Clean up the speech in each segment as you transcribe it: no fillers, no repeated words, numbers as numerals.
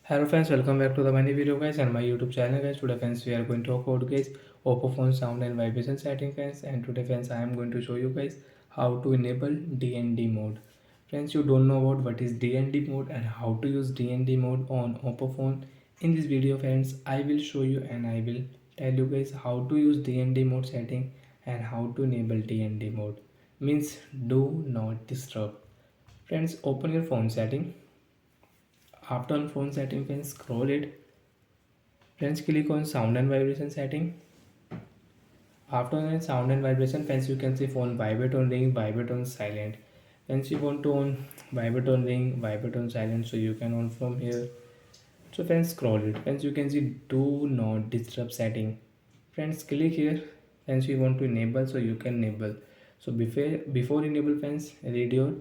Hello friends, welcome back to the many video guys and my YouTube channel guys. Today friends we are going to talk about guys Oppo phone sound and vibration setting friends, and today friends I am going to show you guys how to enable DND mode. Friends, you don't know about what is DND mode and how to use DND mode on Oppo phone. In this video friends I will show you and I will tell you guys how to use DND mode setting and how to enable DND mode. Means do not disturb. Friends, open your phone setting. After on phone setting friends, scroll it. Friends, click on sound and vibration setting. After that sound and vibration, friends, you can see phone vibrate on ring, vibrate on silent. Friends, you want to on vibrate on ring, vibrate on silent, so you can on from here. So friends, scroll it. Friends, you can see do not disturb setting. Friends, click here. Friends, we want to enable, so you can enable. So before enable friends, read your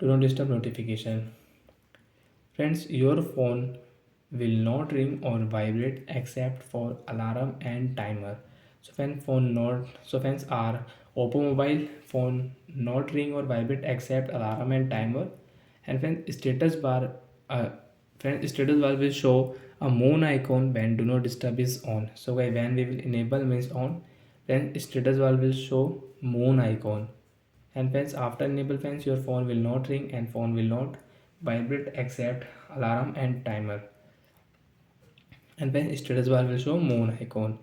do not disturb notification. Friends, your phone will not ring or vibrate except for alarm and timer. So friends are Oppo mobile phone not ring or vibrate except alarm and timer. And uh, friends status bar will show a moon icon when do not disturb is on. So guys, when we will enable means on, then status bar will show moon icon. And friends, after enable friends, your phone will not ring and phone will not vibrate except alarm and timer. And when status bar will show moon icon.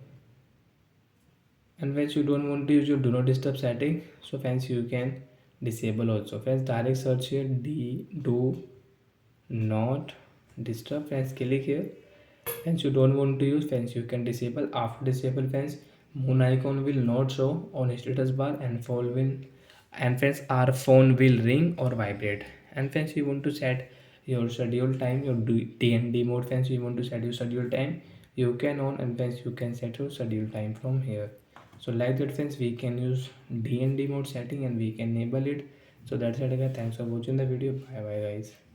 And when you don't want to use your do not disturb setting, so friends you can disable also. Friends, direct search here d do not disturb. Friends, click here. Friends, you don't want to use, friends you can disable. After disable friends, moon icon will not show on status bar and phone will, and friends our phone will ring or vibrate. And friends, you want to set your schedule time, your DND mode. Friends, you want to set your schedule time, you can on, and friends you can set your schedule time from here. So like that friends, we can use DND mode setting and we can enable it. So that's it guys, thanks for watching the video, bye bye guys.